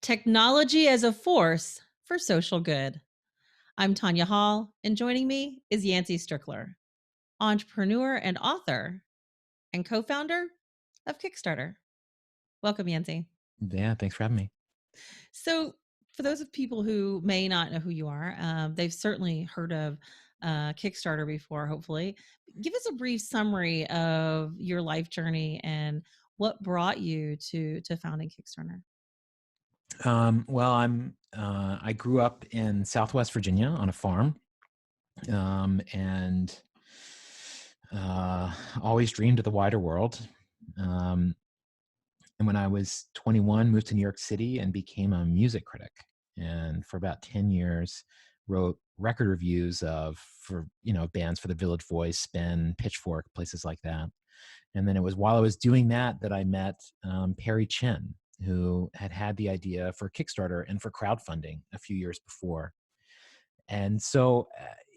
Technology as a force for social good. I'm Tonya Hall, and joining me is Yancey Strickler, entrepreneur and author, and co founder of Kickstarter. Welcome, Yancey. Yeah, thanks for having me. So, for those of people who may not know who you are, they've certainly heard of Kickstarter before, hopefully. Give us a brief summary of your life journey and what brought you to founding Kickstarter. I grew up in Southwest Virginia on a farm, and always dreamed of the wider world. Um, and when I was 21, moved to New York City and became a music critic. And for about 10 years, wrote record reviews for bands for the Village Voice, Spin, Pitchfork, places like that. And then it was while I was doing that that I met Perry Chin, who had the idea for Kickstarter and for crowdfunding a few years before. And so,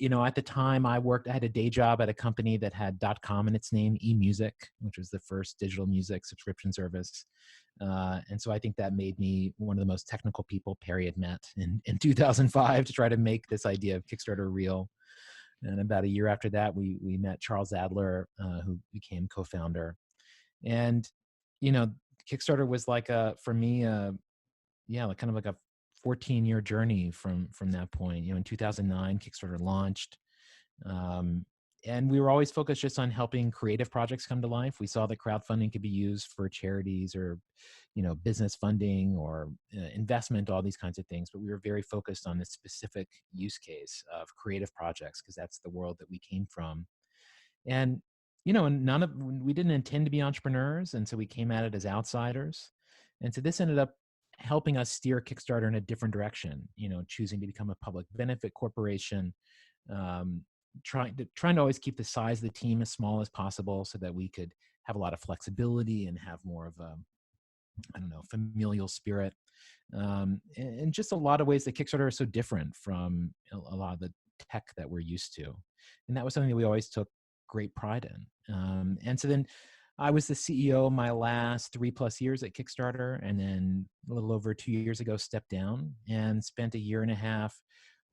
at the time I had a day job at a company that had .com in its name, eMusic, which was the first digital music subscription service. And so I think that made me one of the most technical people Perry had met in 2005 to try to make this idea of Kickstarter real. And about a year after that, we met Charles Adler, who became co-founder. And, you know, Kickstarter was like for me, like kind of like a 14-year journey from that point. In 2009, Kickstarter launched. Um, and we were always focused just on helping creative projects come to life. We saw that crowdfunding could be used for charities or, business funding or investment, all these kinds of things. But we were very focused on this specific use case of creative projects because that's the world that we came from. And, we didn't intend to be entrepreneurs. And so we came at it as outsiders. And so this ended up helping us steer Kickstarter in a different direction, choosing to become a public benefit corporation, um, trying to always keep the size of the team as small as possible so that we could have a lot of flexibility and have more of a, I don't know, familial spirit. And just a lot of ways that Kickstarter is so different from a lot of the tech that we're used to. And that was something that we always took great pride in. And so then I was the CEO my last 3+ years at Kickstarter, and then a little over 2 years ago stepped down and spent a year and a half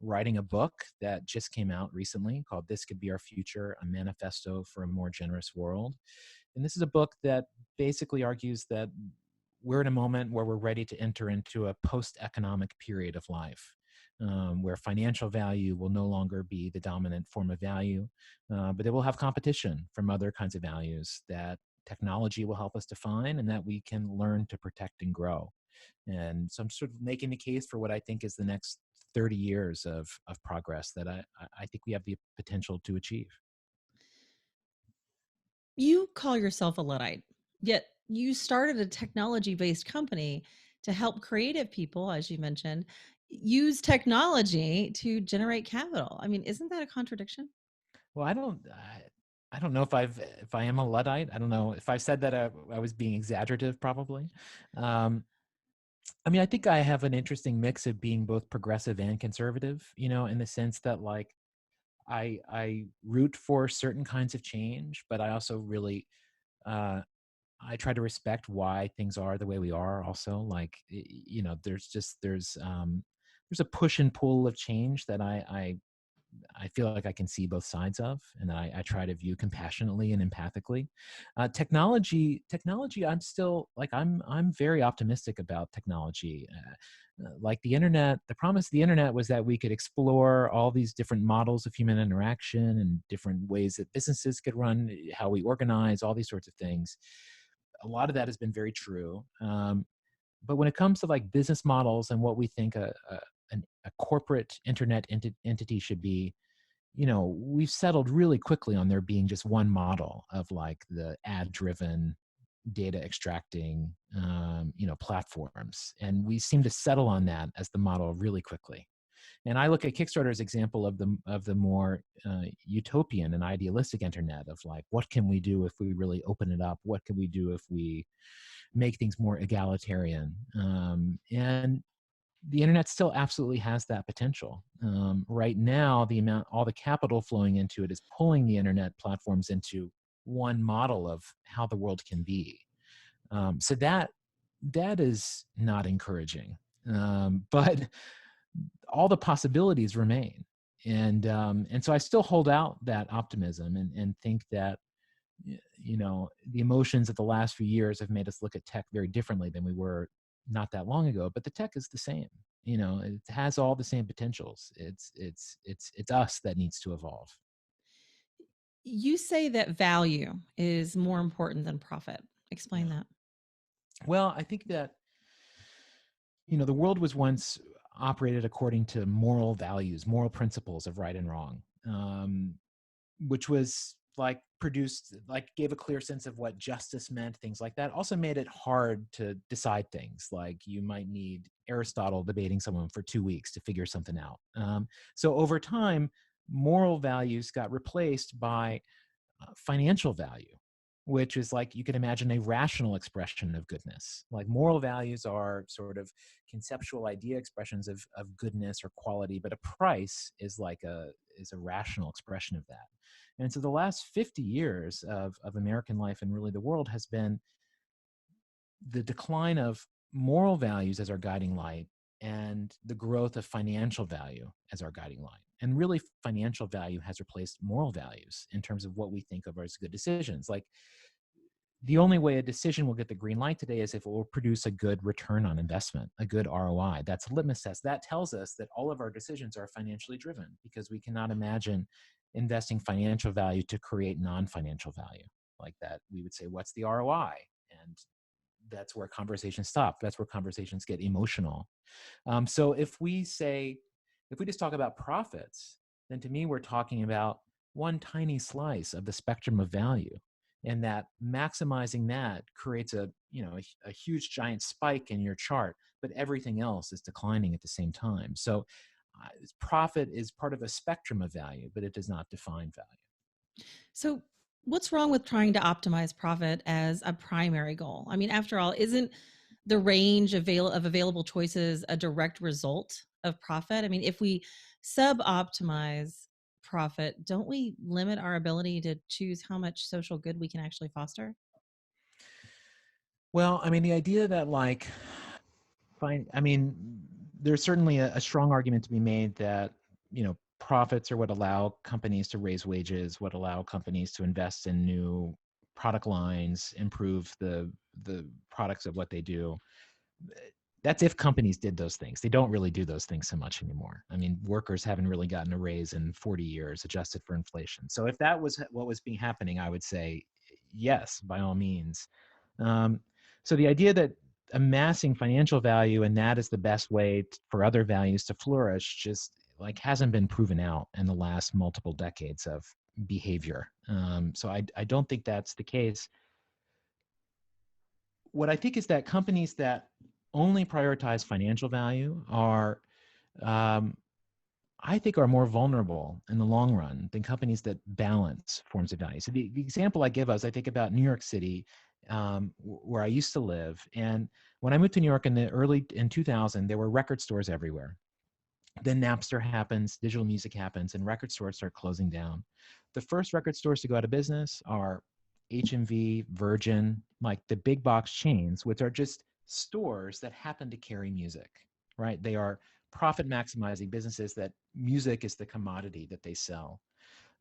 writing a book that just came out recently called This Could Be Our Future, a Manifesto for a More Generous World. And this is a book that basically argues that we're in a moment where we're ready to enter into a post-economic period of life, where financial value will no longer be the dominant form of value, but it will have competition from other kinds of values that technology will help us define and that we can learn to protect and grow. And so I'm sort of making the case for what I think is the next 30 years of progress that I think we have the potential to achieve. You call yourself a Luddite, yet you started a technology based company to help creative people, as you mentioned, use technology to generate capital. I mean, isn't that a contradiction? Well, I don't know if I am a Luddite. I don't know if I said that I was being exaggerative, probably. Um, I mean, I think I have an interesting mix of being both progressive and conservative, in the sense that like I root for certain kinds of change, but I also really uh, I try to respect why things are the way we are. Also, like there's a push and pull of change that I feel like I can see both sides of, and I try to view compassionately and empathically. Technology. I'm still like I'm very optimistic about technology. Like the internet, the promise of the internet was that we could explore all these different models of human interaction and different ways that businesses could run, how we organize, all these sorts of things. A lot of that has been very true. But when it comes to like business models and what we think a corporate internet entity should be, we've settled really quickly on there being just one model of like the ad driven data extracting, platforms. And we seem to settle on that as the model really quickly. And I look at Kickstarter as example of the more utopian and idealistic internet of like, what can we do if we really open it up? What can we do if we make things more egalitarian? And the internet still absolutely has that potential. Right now, all the capital flowing into it is pulling the internet platforms into one model of how the world can be. So that is not encouraging. But all the possibilities remain. And so I still hold out that optimism and think that, the emotions of the last few years have made us look at tech very differently than we were not that long ago. But the tech is the same. It has all the same potentials. It's us that needs to evolve. You say that value is more important than profit. Explain Yeah. that. Well, I think that the world was once operated according to moral values, moral principles of right and wrong, which was like produced, like gave a clear sense of what justice meant, things like that. Also made it hard to decide things. Like you might need Aristotle debating someone for 2 weeks to figure something out. So over time, moral values got replaced by financial value, which is like you can imagine a rational expression of goodness. Like moral values are sort of conceptual idea expressions of goodness or quality, but a price is like a rational expression of that. And so the last 50 years of American life and really the world has been the decline of moral values as our guiding light and the growth of financial value as our guiding light. And really, financial value has replaced moral values in terms of what we think of as good decisions. Like the only way a decision will get the green light today is if it will produce a good return on investment, a good ROI. That's a litmus test. That tells us that all of our decisions are financially driven because we cannot imagine investing financial value to create non-financial value like that. We would say, what's the ROI? And that's where conversations stop. That's where conversations get emotional. So if we just talk about profits, then to me, we're talking about one tiny slice of the spectrum of value. And that maximizing that creates a huge giant spike in your chart, but everything else is declining at the same time. So profit is part of a spectrum of value, but it does not define value. So, what's wrong with trying to optimize profit as a primary goal? I mean, after all, isn't the range of available choices a direct result of profit? I mean, if we sub optimize profit, don't we limit our ability to choose how much social good we can actually foster? Well, I mean, the idea that fine. I mean, there's certainly a strong argument to be made that, profits are what allow companies to raise wages, what allow companies to invest in new product lines, improve the products of what they do. That's if companies did those things. They don't really do those things so much anymore. I mean, workers haven't really gotten a raise in 40 years adjusted for inflation. So if that was what was being happening, I would say yes, by all means. Um, so the idea that amassing financial value and that is the best way for other values to flourish just like hasn't been proven out in the last multiple decades of behavior. So I don't think that's the case. What I think is that companies that only prioritize financial value are, um, I think, are more vulnerable in the long run than companies that balance forms of value. So the example I give us, I think about New York City, where I used to live. And when I moved to New York in 2000, there were record stores everywhere. Then Napster happens, digital music happens, and record stores start closing down. The first record stores to go out of business are HMV, Virgin, like the big box chains, which are just stores that happen to carry music, right? They are profit maximizing businesses that music is the commodity that they sell.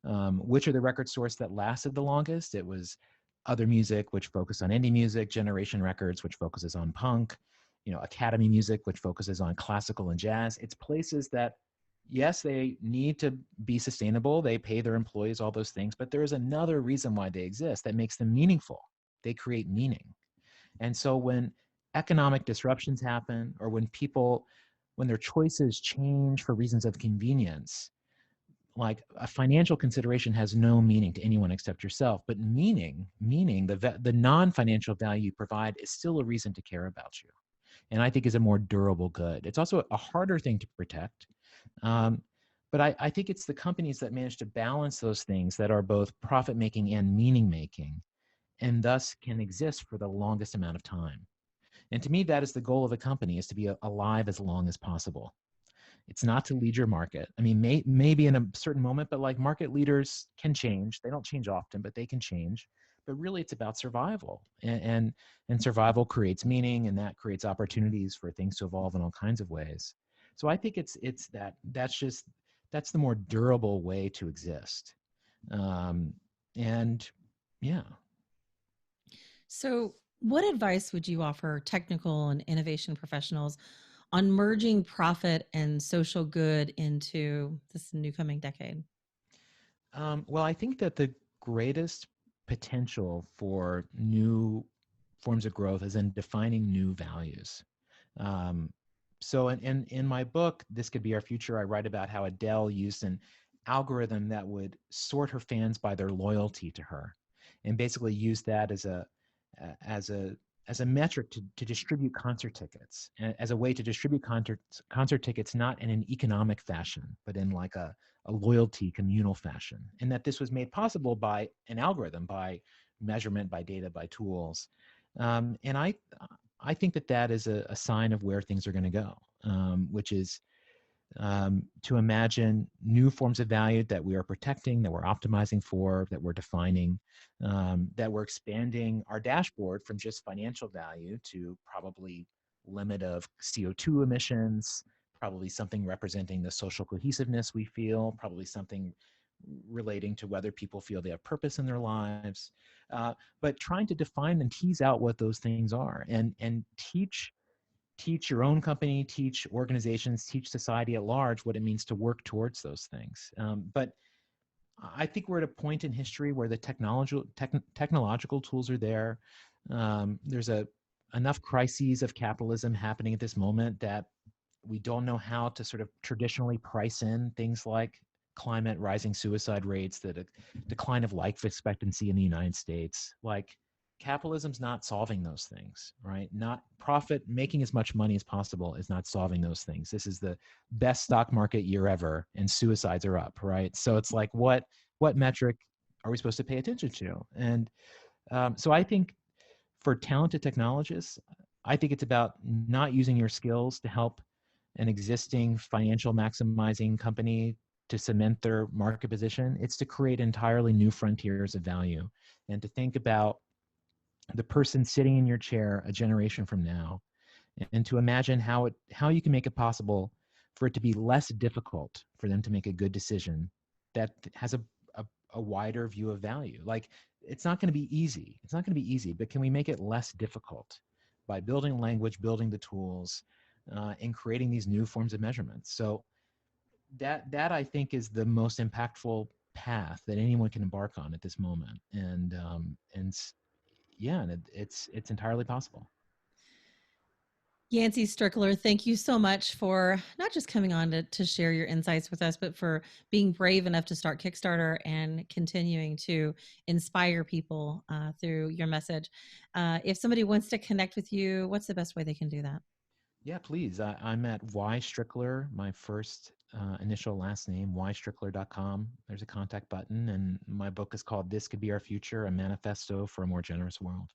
Which are the record stores that lasted the longest? It was Other Music, which focused on indie music, Generation Records, which focuses on punk, Academy Music, which focuses on classical and jazz. It's places that, yes, they need to be sustainable. They pay their employees, all those things, but there is another reason why they exist that makes them meaningful. They create meaning. And so when economic disruptions happen, or when their choices change for reasons of convenience, like a financial consideration has no meaning to anyone except yourself, but meaning the non-financial value you provide is still a reason to care about you, and I think is a more durable good. It's also a harder thing to protect, um, but I think it's the companies that manage to balance those things that are both profit making and meaning making, and thus can exist for the longest amount of time. And to me, that is the goal of a company, is to be alive as long as possible. It's not to lead your market. I mean, maybe in a certain moment, but like market leaders can change. They don't change often, but they can change. but really it's about survival. And survival creates meaning, and that creates opportunities for things to evolve in all kinds of ways. So I think that's the more durable way to exist. um, and yeah. So, what advice would you offer technical and innovation professionals on merging profit and social good into this new coming decade? Well, I think that the greatest potential for new forms of growth is in defining new values. Um, so in my book, This Could Be Our Future, I write about how Adele used an algorithm that would sort her fans by their loyalty to her, and basically use that as a as a metric to distribute concert tickets, as a way to distribute concert tickets, not in an economic fashion, but in like a loyalty communal fashion. And that this was made possible by an algorithm, by measurement, by data, by tools. And I think that that is a sign of where things are going to go, which is to imagine new forms of value that we are protecting, that we're optimizing for, that we're defining, that we're expanding our dashboard from just financial value to probably limit of CO2 emissions, probably something representing the social cohesiveness we feel, probably something relating to whether people feel they have purpose in their lives, but trying to define and tease out what those things are, and teach your own company, teach organizations, teach society at large what it means to work towards those things. But I think we're at a point in history where the technological tools are there. There's enough crises of capitalism happening at this moment that we don't know how to sort of traditionally price in things like climate, rising suicide rates, the decline of life expectancy in the United States. Like, capitalism's not solving those things, right? Not profit, making as much money as possible is not solving those things. This is the best stock market year ever, and suicides are up, right? So it's like, what metric are we supposed to pay attention to? And so I think for talented technologists, I think it's about not using your skills to help an existing financial maximizing company to cement their market position. It's to create entirely new frontiers of value, and to think about the person sitting in your chair a generation from now, and to imagine how you can make it possible for it to be less difficult for them to make a good decision that has a wider view of value. Like, it's not going to be easy. It's not going to be easy, but can we make it less difficult by building language, building the tools, and creating these new forms of measurements? So that I think is the most impactful path that anyone can embark on at this moment. And yeah, and it's entirely possible. Yancey Strickler, thank you so much for not just coming on to share your insights with us, but for being brave enough to start Kickstarter and continuing to inspire people through your message. If somebody wants to connect with you, what's the best way they can do that? Yeah, please. I'm at Y Strickler, my first initial last name, ystrickler.com. There's a contact button, and my book is called This Could Be Our Future, a manifesto for a more generous world.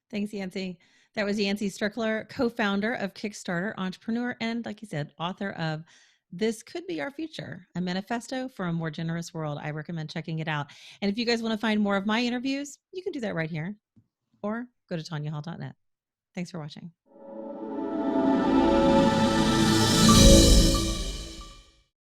Thanks, Yancey. That was Yancey Strickler, co founder of Kickstarter, entrepreneur, and like you said, author of This Could Be Our Future, a manifesto for a more generous world. I recommend checking it out. And if you guys want to find more of my interviews, you can do that right here or go to tonyahall.net. Thanks for watching.